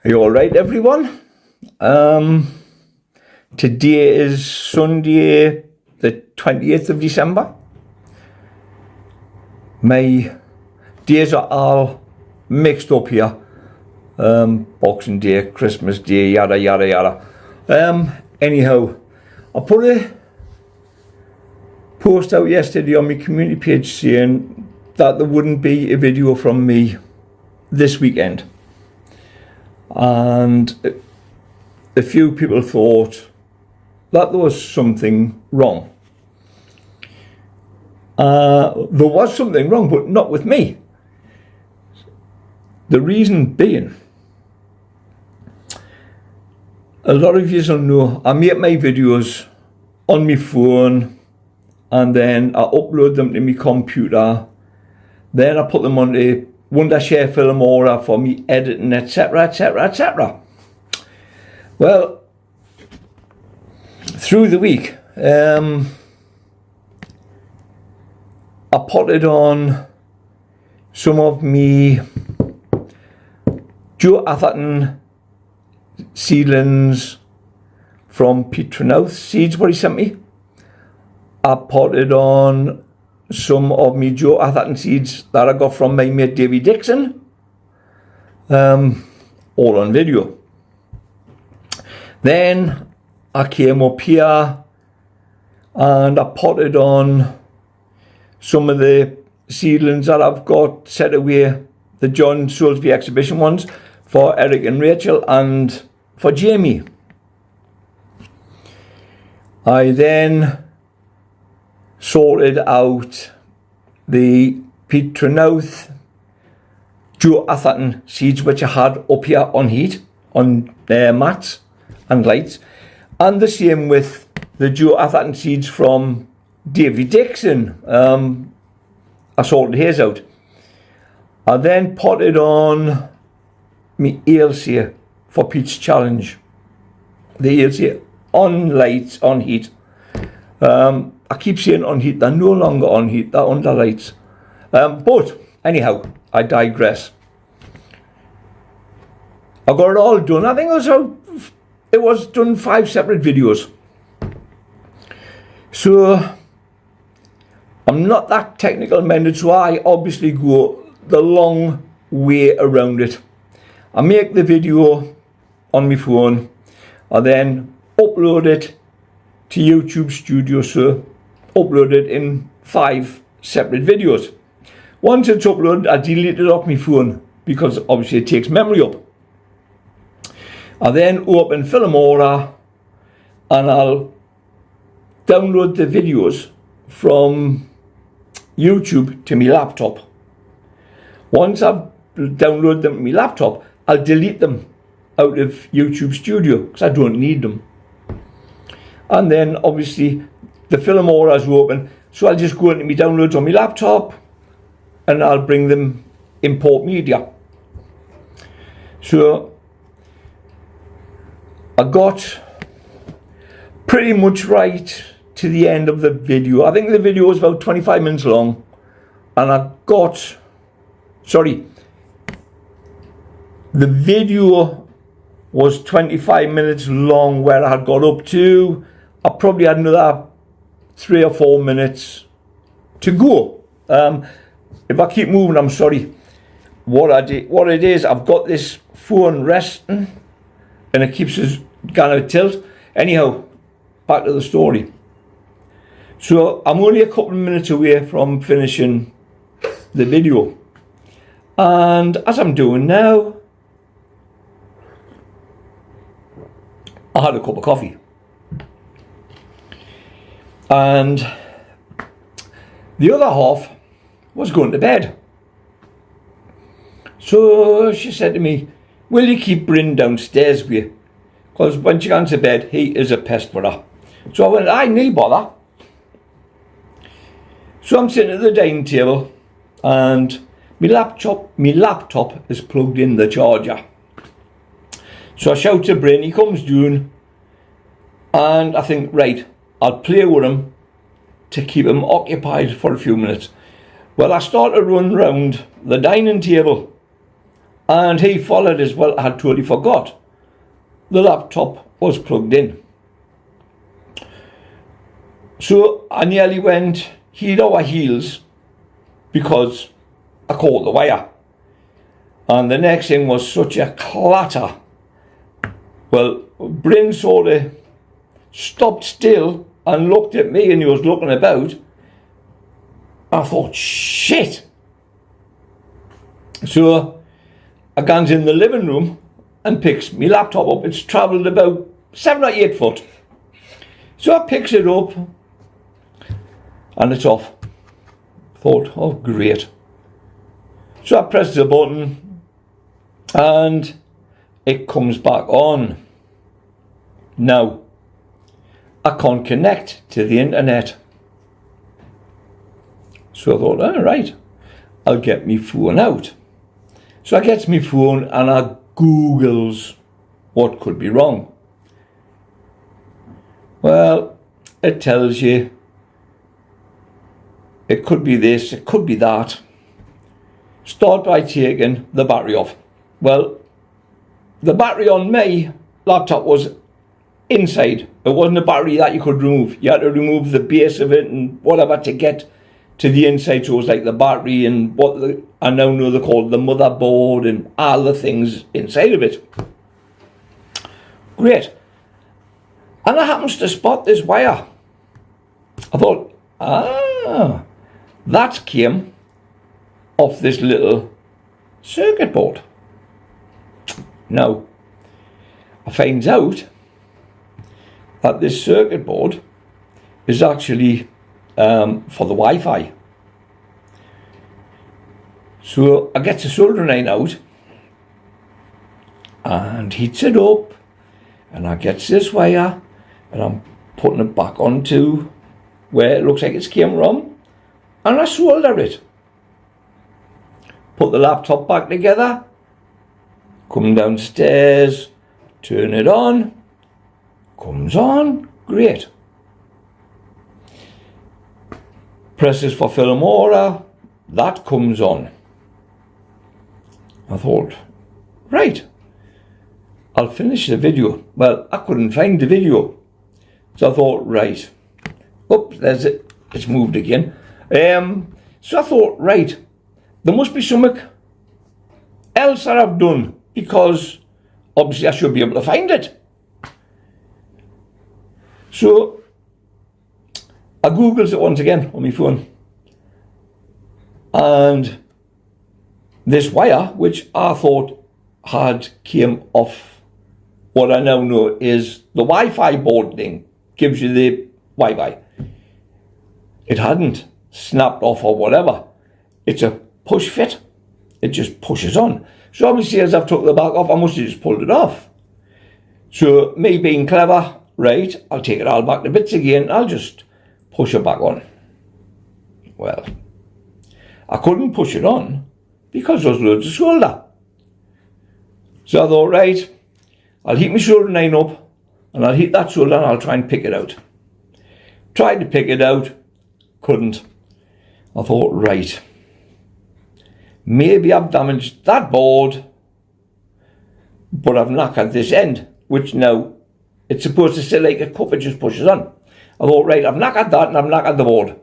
Are you all right, everyone? Today is Sunday, the 28th of December. My days are all mixed up here. Boxing Day, Christmas Day, yada, yada, yada. Anyhow, I put a post out yesterday on my community page saying that there wouldn't be a video from me this weekend. And a few people thought that there was something wrong. There was something wrong, but not with me. The reason being, a lot of you will know I make my videos on my phone and then I upload them to my computer. Then I put them onto Wondershare Filmora for me editing, etc, etc, etc. Well, through the week, I potted on some of me Joe Atherton seedlings from Pete Trenouth seeds, what he sent me. I potted on some of me Joe Atherton seeds that I got from my mate Davy Dixon, all on video. Then I came up here and I potted on some of the seedlings that I've got set away, the John Soulsby exhibition ones, for Eric and Rachel and for Jamie. I then sorted out the Pete Trenouth Joe Atherton seeds which I had up here on heat, on mats and lights, and the same with the Joe Atherton seeds from Davy Dixon. I sorted his out. I then potted on me Ailsa for Pete's challenge. The Ailsa on lights, on heat. I keep saying on heat, they're no longer on heat, they're under lights. But anyhow, I digress. I got it all done. I think it was done 5 separate videos. So I'm not that technical minded, so I obviously go the long way around it. I make the video on my phone, I then upload it to YouTube Studio, so upload it in 5 separate videos. Once it's uploaded, I delete it off my phone because obviously it takes memory up. I then open Filmora and I'll download the videos from YouTube to my laptop. Once I've downloaded them to my laptop, I'll delete them out of YouTube Studio because I don't need them. And then obviously the Filmora is open, so I'll just go into my downloads on my laptop and I'll bring them import media. So I got pretty much right to the end of the video. I think the video was about 25 minutes long, and the video was 25 minutes long where I had got up to. I probably had another 3 or 4 minutes to go. If I keep moving, I'm sorry. What it is, I've got this phone resting and it keeps us kind of tilt. Anyhow, back to the story. So I'm only a couple of minutes away from finishing the video. And as I'm doing now, I had a cup of coffee. And the other half was going to bed. So she said to me, will you keep Bryn downstairs with you? Because when she gets to bed, he is a pest for her. So I went, I need bother. So I'm sitting at the dining table and my laptop is plugged in the charger. So I shout to Bryn, he comes down, and I think, right, I'll play with him to keep him occupied for a few minutes. Well, I started running around the dining table And he followed as well. I had totally forgot the laptop was plugged in. So I nearly went head over heels because I caught the wire. And the next thing was such a clatter. Well, Bryn sort of stopped still and looked at me, and he was looking about. I thought, shit. So I goes in the living room and picks my laptop up. It's travelled about 7 or 8 foot. So I picks it up and it's off. Thought, oh great. So I press the button and it comes back on. Now, I can't connect to the internet. So I thought, all right, I'll get my phone out. So I gets my phone and I Googles what could be wrong. Well, it tells you it could be this, it could be that. Start by taking the battery off. Well, the battery on my laptop was inside. It wasn't a battery that you could remove. You had to remove the base of it and whatever to get to the inside. So it was like the battery and what I now know they're called the motherboard and all the things inside of it. Great. And I happens to spot this wire. I thought, that came off this little circuit board. Now, I find out that this circuit board is actually for the Wi-Fi. So I get the soldering iron out and heats it up, and I get this wire and I'm putting it back onto where it looks like it's came from, and I solder it. Put the laptop back together, come downstairs, turn it on, comes on, great. Presses for Filmora, that comes on. I thought, right, I'll finish the video. Well, I couldn't find the video. So I thought, right, oops, there's it, it's moved again. So I thought, right, there must be something else that I've done, because obviously I should be able to find it. So I Googles it once again on my phone, and this wire, which I thought had came off what I now know is the Wi-Fi board thing, gives you the Wi-Fi. It hadn't snapped off or whatever. It's a push fit. It just pushes on. So obviously as I've took the back off, I must have just pulled it off. So me being clever, right, I'll take it all back to bits again. I'll just push it back on. Well, I couldn't push it on because there was loads of solder. So I thought, right, I'll heat my soldering iron up and I'll heat that solder and I'll try and pick it out. Tried to pick it out, couldn't. I thought, right, maybe I've damaged that board, but I've knackered this end, which now it's supposed to sit like a cup, it just pushes on. I thought, right, I've knackered that and I've knackered the board.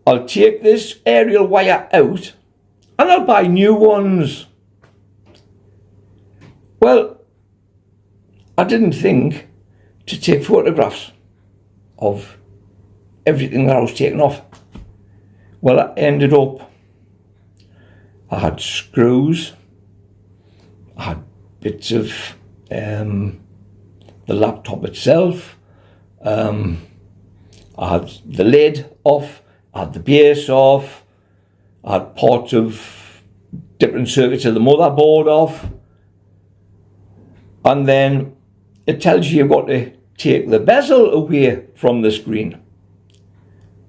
I'll take this aerial wire out and I'll buy new ones. Well, I didn't think to take photographs of everything that I was taking off. Well, I ended up, I had screws, I had bits of the laptop itself, I had the lid off, I had the base off, I had parts of different circuits of the motherboard off, and then it tells you you've got to take the bezel away from the screen.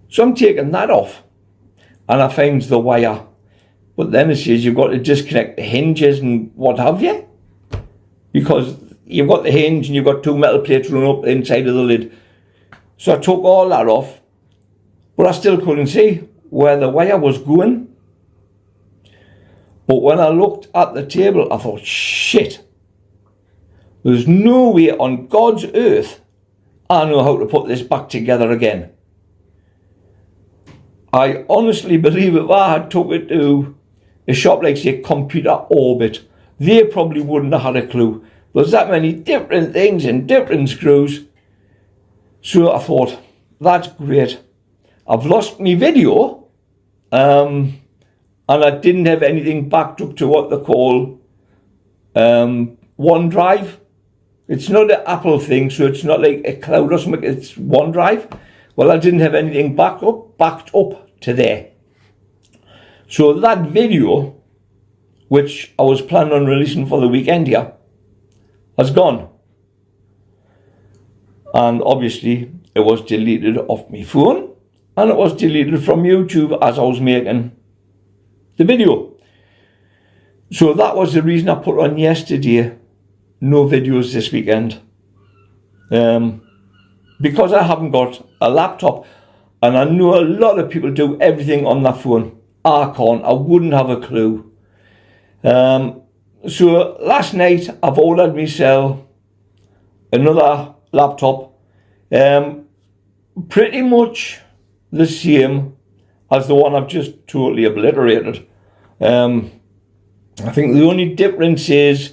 So I'm taking that off and I find the wire, but then it says you've got to disconnect the hinges and what have you, because you've got the hinge and you've got two metal plates running up the inside of the lid. So I took all that off, but I still couldn't see where the wire was going. But when I looked at the table, I thought, shit, there's no way on God's earth I know how to put this back together again. I honestly believe if I had took it to a shop like, say, Computer Orbit, they probably wouldn't have had a clue. There's that many different things and different screws. So I thought, that's great. I've lost my video, and I didn't have anything backed up to what they call OneDrive. It's not an Apple thing, so it's not like a cloud or something, it's OneDrive. Well, I didn't have anything backed up to there. So that video, which I was planning on releasing for the weekend here, has gone. And obviously it was deleted off my phone, and it was deleted from YouTube as I was making the video. So that was the reason I put on yesterday, no videos this weekend. Because I haven't got a laptop, and I know a lot of people do everything on their phone. I can't, I wouldn't have a clue. So last night I've ordered myself another laptop, pretty much the same as the one I've just totally obliterated. I think the only difference is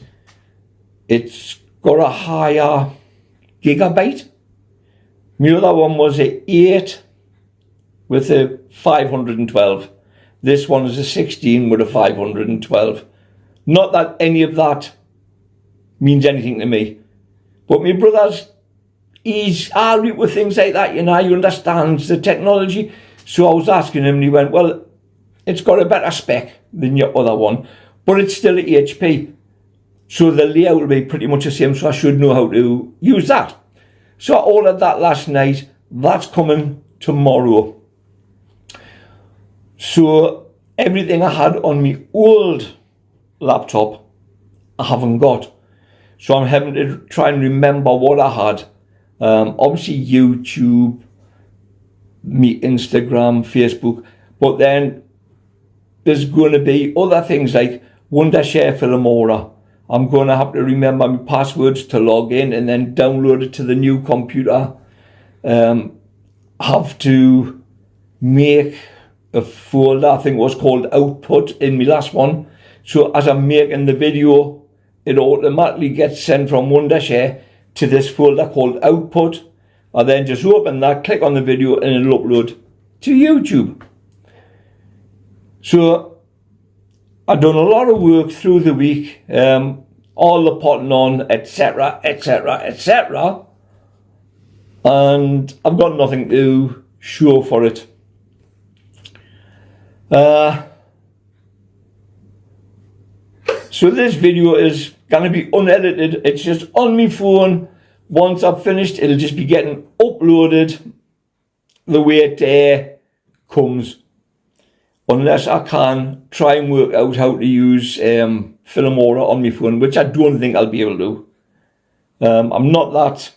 it's got a higher gigabyte. My other one was a 8 with a 512. This one is a 16 with a 512. Not that any of that means anything to me, but my brother's, he's all right with things like that, you know, he understands the technology. So I was asking him, and he went, well, it's got a better spec than your other one, but it's still a HP. So the layout will be pretty much the same, so I should know how to use that. So I ordered that last night. That's coming tomorrow. So everything I had on my old laptop, I haven't got. So I'm having to try and remember what I had. Obviously YouTube, me Instagram, Facebook, but then there's going to be other things like Wondershare Filmora. I'm going to have to remember my passwords to log in and then download it to the new computer. Have to make a folder, I think it was called Output in my last one. So as I'm making the video, it automatically gets sent from Wondershare to this folder called Output. I then just open that, click on the video, and it'll upload to YouTube. So I've done a lot of work through the week, all the potting on, etc, etc, etc, and I've got nothing to show for it. So this video is going to be unedited. It's just on my phone. Once I've finished, it'll just be getting uploaded the way it comes. Unless I can try and work out how to use Filmora on my phone, which I don't think I'll be able to. I'm not that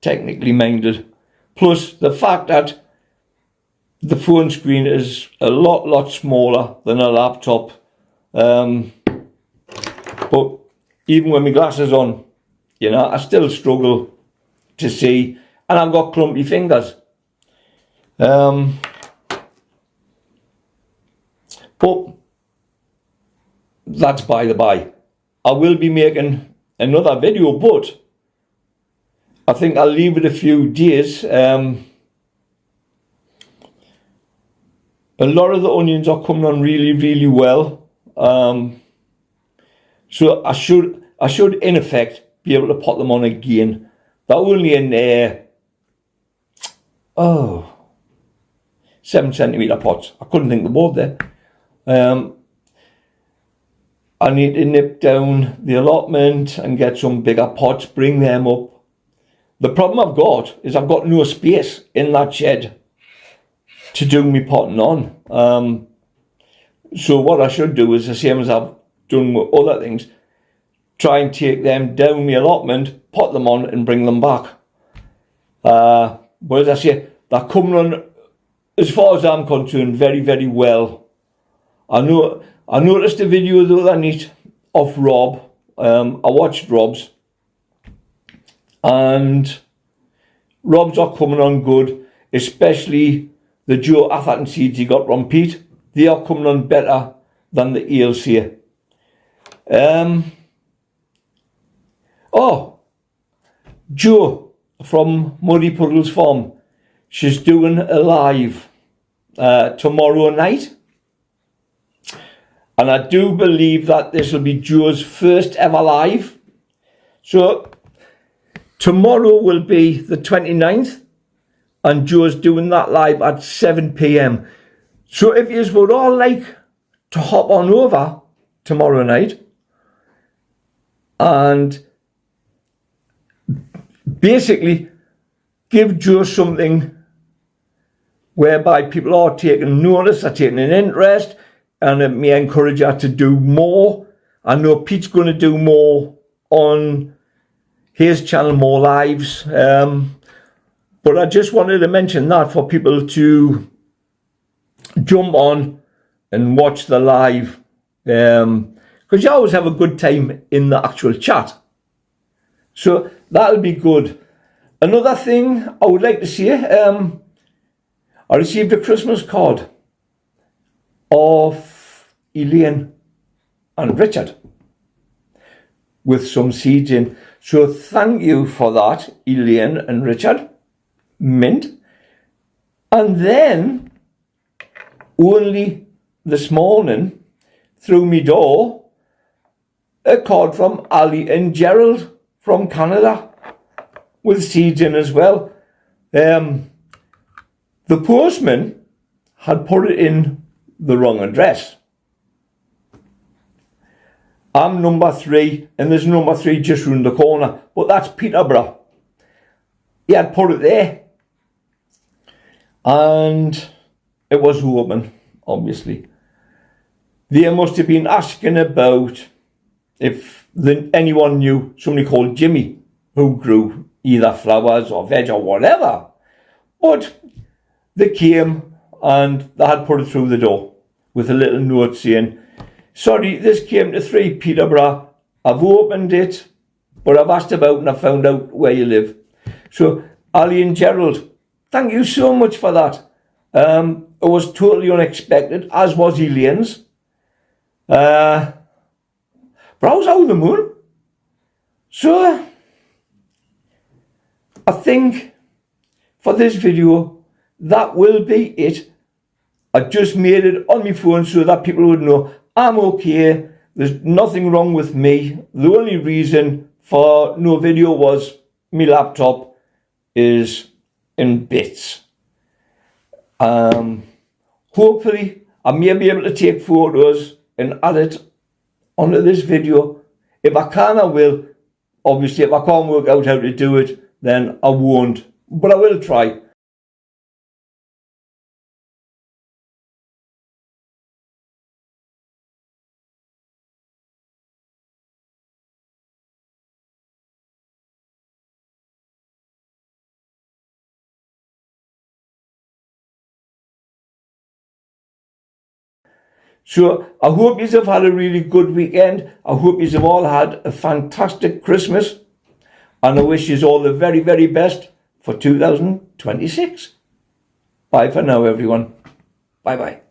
technically minded. Plus the fact that the phone screen is a lot smaller than a laptop. But even with my glasses on, you know, I still struggle to see, and I've got clumpy fingers. But that's by the by. I will be making another video, but I think I'll leave it a few days. A lot of the onions are coming on really well. So I should in effect be able to pot them on again. They're only in 7cm pots. I couldn't think of the word there. I need to nip down the allotment and get some bigger pots, bring them up. The problem I've got is I've got no space in that shed to do me potting on. So what I should do is the same as I've done with other things, try and take them down the allotment, pot them on and bring them back. But as I say, they're coming on, as far as I'm concerned, very well. I noticed a video the other night of Rob. I watched Rob's, and Rob's are coming on good, especially the Joe Atherton seeds he got from Pete. They are coming on better than the ELC. Joe from Muddy Puddles Farm, she's doing a live tomorrow night, and I do believe that this will be Joe's first ever live. So tomorrow will be the 29th, and Joe's doing that live at 7 p.m. So if you would all like to hop on over tomorrow night and basically give Joe something whereby people are taking notice, are taking an interest, and it may encourage her to do more. I know Pete's going to do more on his channel, more lives. But I just wanted to mention that for people to jump on and watch the live. Because you always have a good time in the actual chat. So that'll be good. Another thing I would like to say, I received a Christmas card of Elaine and Richard with some seeds in. So thank you for that, Elaine and Richard. Mint. And then only this morning through me door a card from Ali and Gerald from Canada with seeds in as well. The postman had put it in the wrong address. I'm number 3 and there's number 3 just round the corner, but that's Peterborough. He had put it there and it was open, obviously. They must have been asking about if anyone knew somebody called Jimmy who grew either flowers or veg or whatever. But they came and they had put it through the door with a little note saying, sorry, this came to 3 Peterborough. I've opened it, but I've asked about and I found out where you live. So Ali and Gerald, thank you so much for that. It was totally unexpected, as was Elaine's. But I was over the moon. So I think for this video, that will be it. I just made it on my phone so that people would know I'm okay. There's nothing wrong with me. The only reason for no video was my laptop is in bits. Hopefully I may be able to take photos and add it onto this video. If I can, I will. Obviously, if I can't work out how to do it, then I won't. But I will try. So I hope you have had a really good weekend. I hope you have all had a fantastic Christmas. And I wish you all the very, very best for 2026. Bye for now, everyone. Bye-bye.